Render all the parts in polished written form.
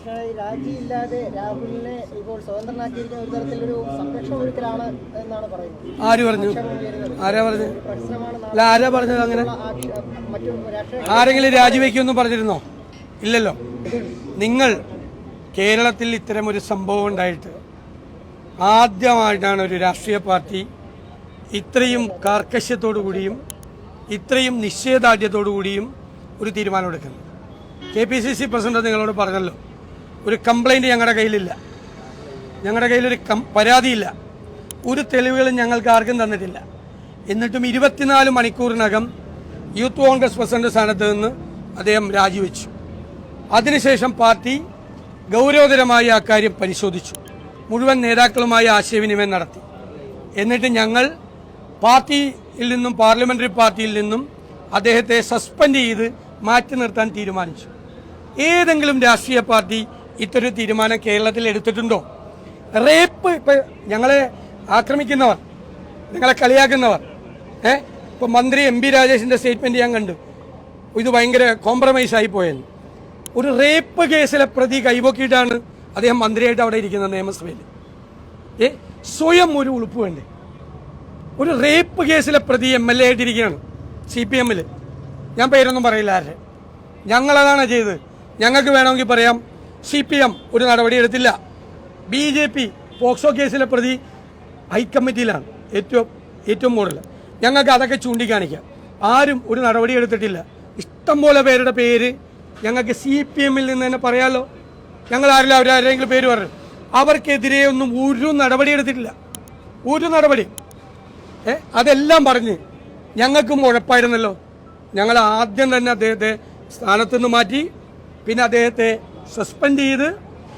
പക്ഷേ രാജിയില്ലാതെ രാഹുലിനെ ഇപ്പോൾ സ്വതന്ത്രനാക്കിയിരിക്കുന്ന ഒരു തരത്തിലൊരു സംരക്ഷണ ഒരുക്കലാണ് എന്നാണ് പറയുന്നത്. ആര് പറഞ്ഞു? ആരാ പറഞ്ഞത്? അല്ല, ആരാ പറഞ്ഞത് അങ്ങനെ? ആരെങ്കിലും രാജിവെക്കുമെന്ന് പറഞ്ഞിരുന്നോ? ഇല്ലല്ലോ. നിങ്ങൾ കേരളത്തിൽ ഇത്തരമൊരു സംഭവം ഉണ്ടായിട്ട് ആദ്യമായിട്ടാണ് ഒരു രാഷ്ട്രീയ പാർട്ടി ഇത്രയും കാർക്കശ്യത്തോടു കൂടിയും ഇത്രയും നിശ്ചയദാർഢ്യത്തോടു കൂടിയും ഒരു തീരുമാനമെടുക്കുന്നത്. KPCC പ്രസിഡന്റ് നിങ്ങളോട് പറഞ്ഞല്ലോ, ഒരു കംപ്ലൈൻറ്റ് ഞങ്ങളുടെ കയ്യിലില്ല, ഞങ്ങളുടെ കയ്യിലൊരു പരാതിയില്ല, ഒരു തെളിവുകളും ഞങ്ങൾക്ക് ആർക്കും തന്നിട്ടില്ല. എന്നിട്ടും 24 മണിക്കൂറിനകം യൂത്ത് കോൺഗ്രസ് പ്രസിഡന്റ് സ്ഥാനത്ത് നിന്ന് അദ്ദേഹം രാജിവെച്ചു. അതിനുശേഷം പാർട്ടി ഗൗരവതരമായി ആ കാര്യം പരിശോധിച്ചു, മുഴുവൻ നേതാക്കളുമായി ആശയവിനിമയം നടത്തി. എന്നിട്ട് ഞങ്ങൾ പാർട്ടിയിൽ നിന്നും, പാർലമെന്ററി പാർട്ടിയിൽ നിന്നും അദ്ദേഹത്തെ സസ്പെൻഡ് ചെയ്ത് മാറ്റി നിർത്താൻ തീരുമാനിച്ചു. ഏതെങ്കിലും രാഷ്ട്രീയ പാർട്ടി ഇത്തരം തീരുമാനം കേരളത്തിൽ എടുത്തിട്ടുണ്ടോ? റേപ്പ്, ഇപ്പം ഞങ്ങളെ ആക്രമിക്കുന്നവർ, ഞങ്ങളെ കളിയാക്കുന്നവർ, ഇപ്പം മന്ത്രി MP രാജേഷിൻ്റെ സ്റ്റേറ്റ്മെൻറ്റ് ഞാൻ കണ്ടു, ഇത് ഭയങ്കര കോംപ്രമൈസായി പോയെന്ന്. ഒരു റേപ്പ് കേസിലെ പ്രതി കൈപൊക്കിയിട്ടാണ് അദ്ദേഹം മന്ത്രിയായിട്ട് അവിടെ ഇരിക്കുന്നത് നിയമസഭയിൽ. സ്വയം ഒരു ഉളുപ്പ് വേണ്ടേ? ഒരു റേപ്പ് കേസിലെ പ്രതി MLA ആയിട്ടിരിക്കുകയാണ് CPM-ൽ. ഞാൻ പേരൊന്നും പറയില്ല ആരുടെ. ഞങ്ങളതാണ് ചെയ്തത്. ഞങ്ങൾക്ക് വേണമെങ്കിൽ പറയാം, CPM ഒരു നടപടി എടുത്തില്ല. BJP പോക്സോ കേസിലെ പ്രതി ഹൈക്കമ്മിറ്റിയിലാണ്, ഏറ്റവും കൂടുതൽ. ഞങ്ങൾക്ക് അതൊക്കെ ചൂണ്ടിക്കാണിക്കാം. ആരും ഒരു നടപടി എടുത്തിട്ടില്ല. ഇഷ്ടംപോലെ പേരുടെ പേര് ഞങ്ങൾക്ക് CPM-ൽ നിന്ന് തന്നെ പറയാമല്ലോ. ഞങ്ങൾ അവരാരെങ്കിലും പേര് പറഞ്ഞു, അവർക്കെതിരെ ഒന്നും ഒരു നടപടി എടുത്തിട്ടില്ല, ഒരു നടപടി. അതെല്ലാം പറഞ്ഞ് ഞങ്ങൾക്കും ഉഴപ്പായിരുന്നല്ലോ. ഞങ്ങൾ ആദ്യം തന്നെ അദ്ദേഹത്തെ സ്ഥാനത്ത് നിന്ന് മാറ്റി, പിന്നെ അദ്ദേഹത്തെ സസ്പെൻഡ് ചെയ്ത്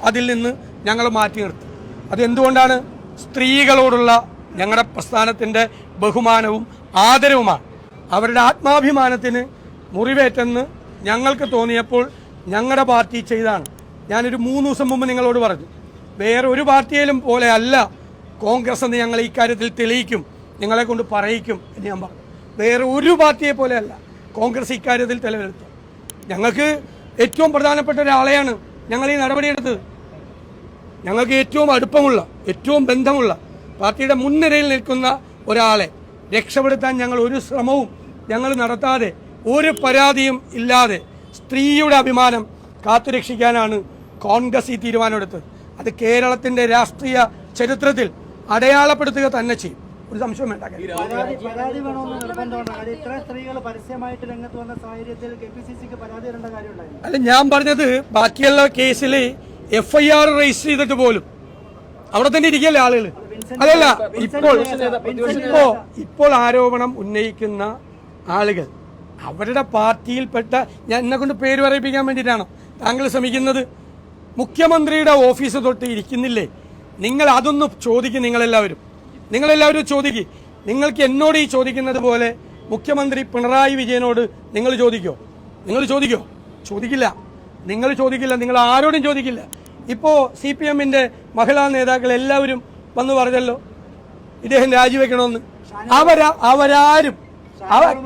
അതിൽ നിന്ന് ഞങ്ങൾ മാറ്റി നിർത്തി. അതെന്തുകൊണ്ടാണ്? സ്ത്രീകളോടുള്ള ഞങ്ങളുടെ പ്രസ്ഥാനത്തിൻ്റെ ബഹുമാനവും ആദരവുമാണ്. അവരുടെ ആത്മാഭിമാനത്തിന് മുറിവേറ്റെന്ന് ഞങ്ങൾക്ക് തോന്നിയപ്പോൾ ഞങ്ങളുടെ പാർട്ടി ചെയ്താണ്. ഞാനൊരു 3 ദിവസം മുമ്പ് നിങ്ങളോട് പറഞ്ഞു, വേറെ ഒരു പാർട്ടിയിലും പോലെ അല്ല കോൺഗ്രസ് എന്ന് ഞങ്ങൾ ഇക്കാര്യത്തിൽ തെളിയിക്കും, നിങ്ങളെ കൊണ്ട് പറയിക്കും എന്ന് ഞാൻ പറഞ്ഞു. വേറെ ഒരു പാർട്ടിയെ പോലെയല്ല കോൺഗ്രസ് ഇക്കാര്യത്തിൽ തെളിവെടുത്തത്. ഞങ്ങൾക്ക് ഏറ്റവും പ്രധാനപ്പെട്ട ഒരാളെയാണ് ഞങ്ങൾ ഈ നടപടിയെടുത്തത്. ഞങ്ങൾക്ക് ഏറ്റവും അടുപ്പമുള്ള, ഏറ്റവും ബന്ധമുള്ള, പാർട്ടിയുടെ മുൻനിരയിൽ നിൽക്കുന്ന ഒരാളെ രക്ഷപ്പെടുത്താൻ ഞങ്ങൾ ഒരു ശ്രമവും ഞങ്ങൾ നടത്താതെ, ഒരു പരാതിയും ഇല്ലാതെ സ്ത്രീയുടെ അഭിമാനം കാത്തുരക്ഷിക്കാനാണ് കോൺഗ്രസ് ഈ തീരുമാനമെടുത്തത്. അത് കേരളത്തിൻ്റെ രാഷ്ട്രീയ ചരിത്രത്തിൽ അടയാളപ്പെടുത്തുക തന്നെ ചെയ്യും, ഒരു സംശയം വേണ്ട. അല്ല, ഞാൻ പറഞ്ഞത് ബാക്കിയുള്ള കേസിൽ FIR രജിസ്റ്റർ ചെയ്തിട്ട് പോലും അവിടെ തന്നെ ഇരിക്കല്ലേ ആളുകൾ. അതല്ല, ഇപ്പോൾ ആരോപണം ഉന്നയിക്കുന്ന ആളുകൾ അവരുടെ പാർട്ടിയിൽപ്പെട്ട, ഞാൻ എന്നെ കൊണ്ട് പേര് പറയിപ്പിക്കാൻ വേണ്ടിയിട്ടാണോ താങ്കൾ ശ്രമിക്കുന്നത്? മുഖ്യമന്ത്രിയുടെ ഓഫീസ് തൊട്ട് ഇരിക്കുന്നില്ലേ? നിങ്ങൾ അതൊന്ന് ചോദിക്കും. നിങ്ങളെല്ലാവരും ചോദിക്കും. നിങ്ങൾക്ക് എന്നോട് ഈ ചോദിക്കുന്നത് പോലെ മുഖ്യമന്ത്രി പിണറായി വിജയനോട് നിങ്ങൾ ചോദിക്കോ? ചോദിക്കില്ല. നിങ്ങൾ ആരോടും ചോദിക്കില്ല. ഇപ്പോൾ CPM-ന്റെ മഹിളാ നേതാക്കൾ എല്ലാവരും വന്ന് പറഞ്ഞല്ലോ ഇദ്ദേഹം രാജിവെക്കണമെന്ന്. അവരാരും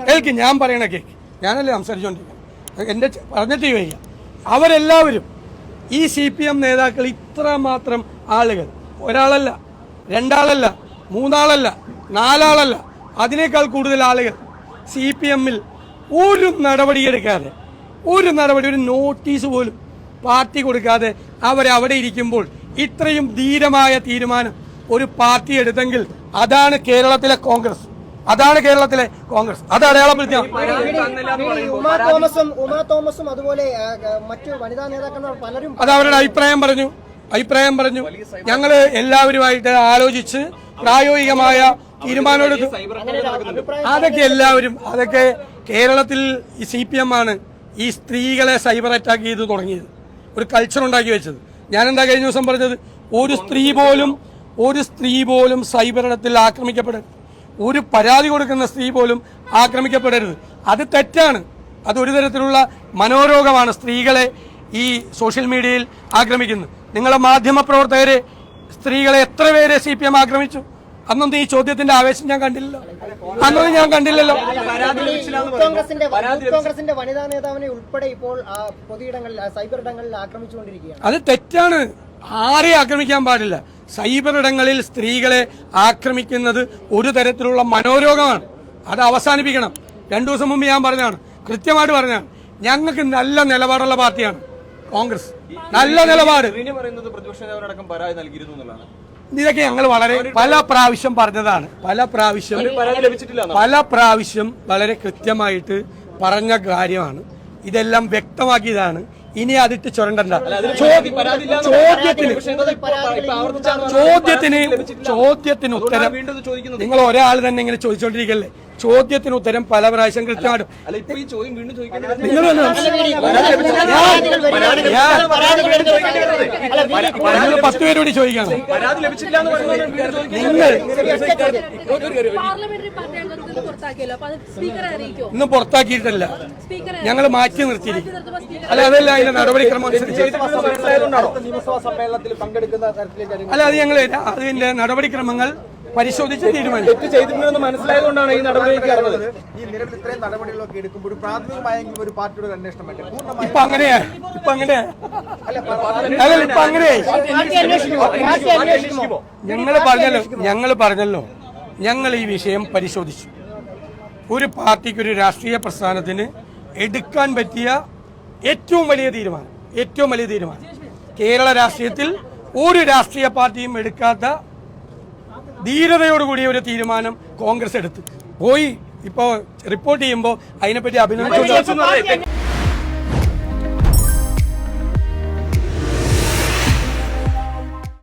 കേൾക്ക്, ഞാൻ പറയണ കേൾക്ക്, ഞാനല്ലേ സംസാരിച്ചുകൊണ്ടിരിക്കുന്നത്, എൻ്റെ പറഞ്ഞിട്ട് വയ്യ. അവരെല്ലാവരും ഈ CPM നേതാക്കൾ ഇത്രമാത്രം ആളുകൾ, ഒരാളല്ല, 2 ആളല്ല, 3 ആളല്ല, 4 ആളല്ല, അതിനേക്കാൾ കൂടുതൽ ആളുകൾ CPM-ൽ ഒരു നടപടിയെടുക്കാതെ, ഒരു നോട്ടീസ് പോലും പാർട്ടി കൊടുക്കാതെ അവരവിടെ ഇരിക്കുമ്പോൾ ഇത്രയും ധീരമായ തീരുമാനം ഒരു പാർട്ടി എടുത്തെങ്കിൽ അതാണ് കേരളത്തിലെ കോൺഗ്രസ്. അത് അടയാളപ്പെടുത്തിയ അതുപോലെ മറ്റു വനിതാ നേതാക്കൾ പലരും അത് അവരുടെ അഭിപ്രായം പറഞ്ഞു. ഞങ്ങൾ എല്ലാവരുമായിട്ട് ആലോചിച്ച് പ്രായോഗികമായ തീരുമാനമെടുത്തു. അതൊക്കെ കേരളത്തിൽ ഈ CPM ആണ് ഈ സ്ത്രീകളെ സൈബർ അറ്റാക്ക് ചെയ്ത് തുടങ്ങിയത്, ഒരു കൾച്ചർ ഉണ്ടാക്കി വെച്ചത്. ഞാനെന്താ കഴിഞ്ഞ ദിവസം പറഞ്ഞത്? ഒരു സ്ത്രീ പോലും സൈബർ ഇടത്തിൽ ആക്രമിക്കപ്പെടരുത്, ഒരു പരാതി കൊടുക്കുന്ന സ്ത്രീ പോലും ആക്രമിക്കപ്പെടരുത്. അത് തെറ്റാണ്. അതൊരു തരത്തിലുള്ള മനോരോഗമാണ് സ്ത്രീകളെ ഈ സോഷ്യൽ മീഡിയയിൽ ആക്രമിക്കുന്നത്. നിങ്ങളെ മാധ്യമപ്രവർത്തകരെ, സ്ത്രീകളെ എത്ര പേരെ CPM ആക്രമിച്ചു? അന്നൊന്നും ഈ ചോദ്യത്തിന്റെ ആവേശം ഞാൻ കണ്ടില്ലല്ലോ. അന്നൊന്നും ഞാൻ കണ്ടില്ലല്ലോ. കോൺഗ്രസിന്റെ വനിതാ നേതാവിനെ ഉൾപ്പെടെ ഇപ്പോൾ പൊതുയിടങ്ങളിൽ സൈബർ ഇടങ്ങളിൽ ആക്രമിച്ചുകൊണ്ടിരിക്കുകയാണ്. അത് തെറ്റാണ്. ആരെയും ആക്രമിക്കാൻ പാടില്ല. സൈബർ ഇടങ്ങളിൽ സ്ത്രീകളെ ആക്രമിക്കുന്നത് ഒരു തരത്തിലുള്ള മനോരോഗമാണ്. അത് അവസാനിപ്പിക്കണം. 2 ദിവസം മുമ്പ് ഞാൻ പറഞ്ഞതാണ്, കൃത്യമായിട്ട് പറഞ്ഞതാണ്. ഞങ്ങൾക്ക് നല്ല നിലപാടുള്ള പാർട്ടിയാണ് കോൺഗ്രസ്. നല്ല നിലപാട്. പ്രതിപക്ഷ നേതാവിനടക്കം പരാതി നൽകിയിരുന്നു എന്നുള്ളതാണ്. ഇതൊക്കെ ഞങ്ങൾ വളരെ പല പ്രാവശ്യം പറഞ്ഞതാണ്. പല പ്രാവശ്യം വളരെ കൃത്യമായിട്ട് പറഞ്ഞ കാര്യമാണ്. ഇതെല്ലാം വ്യക്തമാക്കിയതാണ്. ഇനി അതിട്ട് ചുരണ്ടണ്ട. ചോദ്യത്തിന് ഉത്തരം നിങ്ങൾ ഒരാൾ തന്നെ ഇങ്ങനെ ചോദിച്ചോണ്ടിരിക്കല്ലേ. ചോദ്യത്തിന് ഉത്തരം പല പ്രാവശ്യം കൃത്യമായിട്ടും നിങ്ങൾ 10 പേരോട് ചോദിക്കണം. നിങ്ങൾ ഇന്ന് പുറത്താക്കിയിട്ടല്ല, ഞങ്ങൾ മാറ്റി നിർത്തിയിരിക്കും. അല്ല, അതല്ല അതിന്റെ നടപടിക്രമം അനുസരിച്ച്. അല്ല, അത് ഞങ്ങൾ അതിന്റെ നടപടിക്രമങ്ങൾ പരിശോധിച്ച് തീരുമാനിച്ചു. മനസ്സിലായതുകൊണ്ടാണ് ഈ നടപടിയിലേക്ക് ഇറങ്ങുന്നത്. ഈ നിലവിൽ ഇത്രയും നടപടികളൊക്കെ എടുക്കുമ്പോൾ ഒരു പ്രാഥമികമായെങ്കിലും ഒരു പാർട്ടിയുടെ അന്വേഷണം വേണ്ടേ? ഇപ്പൊ അങ്ങനെയാ ഞങ്ങൾ പറഞ്ഞല്ലോ ഞങ്ങൾ ഈ വിഷയം പരിശോധിച്ചു. ഒരു പാർട്ടിക്ക്, ഒരു രാഷ്ട്രീയ പ്രസ്ഥാനത്തിന് എടുക്കാൻ പറ്റിയ ഏറ്റവും വലിയ തീരുമാനം കേരള രാഷ്ട്രീയത്തിൽ ഒരു രാഷ്ട്രീയ പാർട്ടിയും എടുക്കാത്ത ധീരതയോടുകൂടിയ ഒരു തീരുമാനം കോൺഗ്രസ് എടുത്ത് പോയി. ഇപ്പോ റിപ്പോർട്ട് ചെയ്യുമ്പോൾ അതിനെപ്പറ്റി അഭിനന്ദിച്ചു.